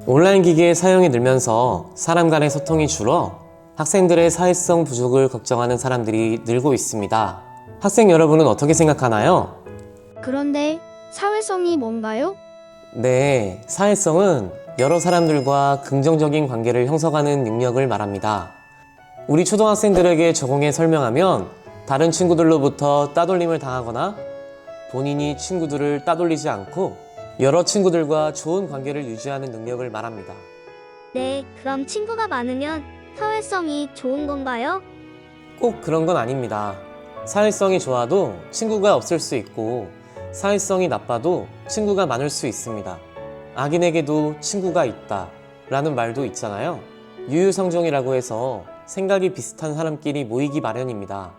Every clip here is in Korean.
온라인 기기의 사용이 늘면서 사람 간의 소통이 줄어 학생들의 사회성 부족을 걱정하는 사람들이 늘고 있습니다. 학생 여러분은 어떻게 생각하나요? 그런데 사회성이 뭔가요? 네, 사회성은 여러 사람들과 긍정적인 관계를 형성하는 능력을 말합니다. 우리 초등학생들에게 적용해 설명하면 다른 친구들로부터 따돌림을 당하거나 본인이 친구들을 따돌리지 않고 여러 친구들과 좋은 관계를 유지하는 능력을 말합니다. 네, 그럼 친구가 많으면 사회성이 좋은 건가요? 꼭 그런 건 아닙니다. 사회성이 좋아도 친구가 없을 수 있고 사회성이 나빠도 친구가 많을 수 있습니다. 악인에게도 친구가 있다 라는 말도 있잖아요. 유유상종이라고 해서 생각이 비슷한 사람끼리 모이기 마련입니다.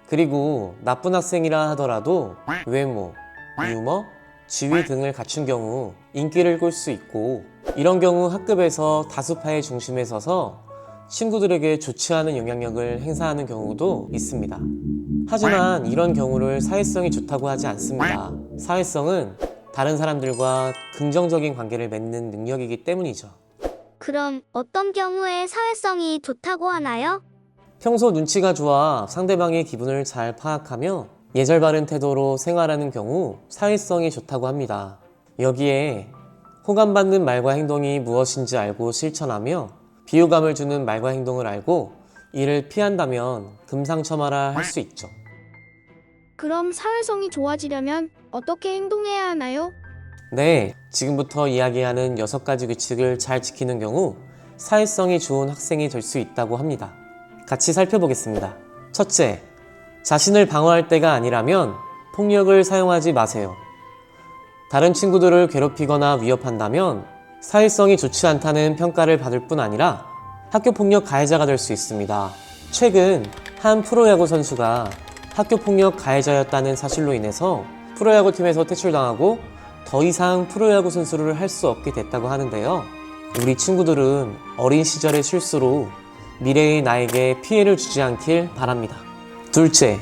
그리고 나쁜 학생이라 하더라도 외모, 유머, 지위 등을 갖춘 경우 인기를 끌 수 있고 이런 경우 학급에서 다수파의 중심에 서서 친구들에게 좋지 않은 영향력을 행사하는 경우도 있습니다. 하지만 이런 경우를 사회성이 좋다고 하지 않습니다. 사회성은 다른 사람들과 긍정적인 관계를 맺는 능력이기 때문이죠. 그럼 어떤 경우에 사회성이 좋다고 하나요? 평소 눈치가 좋아 상대방의 기분을 잘 파악하며 예절 바른 태도로 생활하는 경우 사회성이 좋다고 합니다. 여기에 호감받는 말과 행동이 무엇인지 알고 실천하며 비호감을 주는 말과 행동을 알고 이를 피한다면 금상첨화라 할 수 있죠. 그럼 사회성이 좋아지려면 어떻게 행동해야 하나요? 네, 지금부터 이야기하는 6가지 규칙을 잘 지키는 경우 사회성이 좋은 학생이 될 수 있다고 합니다. 같이 살펴보겠습니다. 첫째, 자신을 방어할 때가 아니라면 폭력을 사용하지 마세요. 다른 친구들을 괴롭히거나 위협한다면 사회성이 좋지 않다는 평가를 받을 뿐 아니라 학교폭력 가해자가 될 수 있습니다. 최근 한 프로야구 선수가 학교폭력 가해자였다는 사실로 인해서 프로야구팀에서 퇴출당하고 더 이상 프로야구 선수를 할 수 없게 됐다고 하는데요. 우리 친구들은 어린 시절의 실수로 미래의 나에게 피해를 주지 않길 바랍니다. 둘째,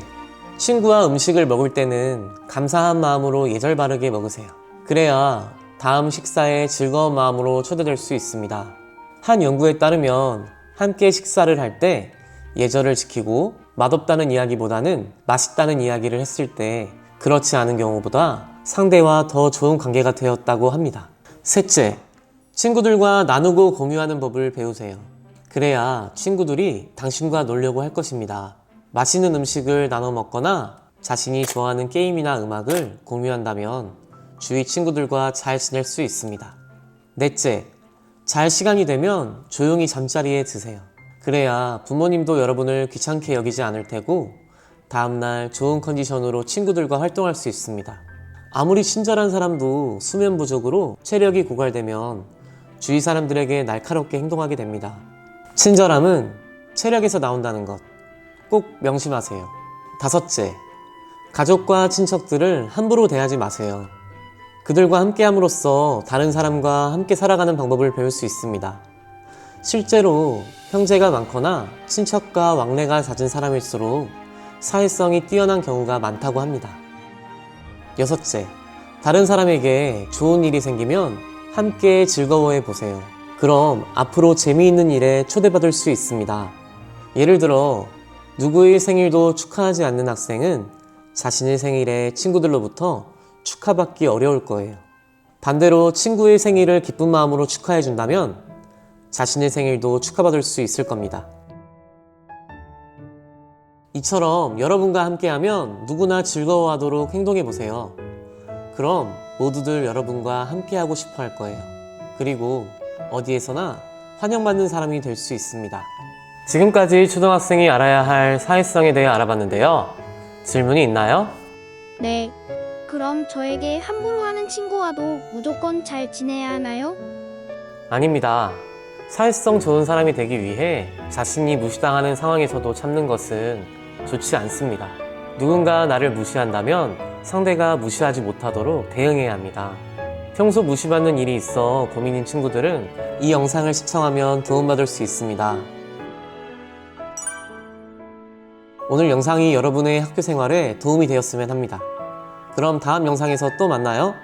친구와 음식을 먹을 때는 감사한 마음으로 예절 바르게 먹으세요. 그래야 다음 식사에 즐거운 마음으로 초대될 수 있습니다. 한 연구에 따르면 함께 식사를 할 때 예절을 지키고 맛없다는 이야기보다는 맛있다는 이야기를 했을 때 그렇지 않은 경우보다 상대와 더 좋은 관계가 되었다고 합니다. 셋째, 친구들과 나누고 공유하는 법을 배우세요. 그래야 친구들이 당신과 놀려고 할 것입니다. 맛있는 음식을 나눠 먹거나 자신이 좋아하는 게임이나 음악을 공유한다면 주위 친구들과 잘 지낼 수 있습니다. 넷째, 잘 시간이 되면 조용히 잠자리에 드세요. 그래야 부모님도 여러분을 귀찮게 여기지 않을 테고 다음날 좋은 컨디션으로 친구들과 활동할 수 있습니다. 아무리 친절한 사람도 수면 부족으로 체력이 고갈되면 주위 사람들에게 날카롭게 행동하게 됩니다. 친절함은 체력에서 나온다는 것 꼭 명심하세요. 다섯째, 가족과 친척들을 함부로 대하지 마세요. 그들과 함께함으로써 다른 사람과 함께 살아가는 방법을 배울 수 있습니다. 실제로 형제가 많거나 친척과 왕래가 잦은 사람일수록 사회성이 뛰어난 경우가 많다고 합니다. 여섯째, 다른 사람에게 좋은 일이 생기면 함께 즐거워해 보세요. 그럼 앞으로 재미있는 일에 초대받을 수 있습니다. 예를 들어 누구의 생일도 축하하지 않는 학생은 자신의 생일에 친구들로부터 축하받기 어려울 거예요. 반대로 친구의 생일을 기쁜 마음으로 축하해 준다면 자신의 생일도 축하받을 수 있을 겁니다. 이처럼 여러분과 함께하면 누구나 즐거워하도록 행동해 보세요. 그럼 모두들 여러분과 함께하고 싶어 할 거예요. 그리고 어디에서나 환영받는 사람이 될 수 있습니다. 지금까지 초등학생이 알아야 할 사회성에 대해 알아봤는데요. 질문이 있나요? 네. 그럼 저에게 함부로 하는 친구와도 무조건 잘 지내야 하나요? 아닙니다. 사회성 좋은 사람이 되기 위해 자신이 무시당하는 상황에서도 참는 것은 좋지 않습니다. 누군가 나를 무시한다면 상대가 무시하지 못하도록 대응해야 합니다. 평소 무시받는 일이 있어 고민인 친구들은 이 영상을 시청하면 도움받을 수 있습니다. 오늘 영상이 여러분의 학교 생활에 도움이 되었으면 합니다. 그럼 다음 영상에서 또 만나요.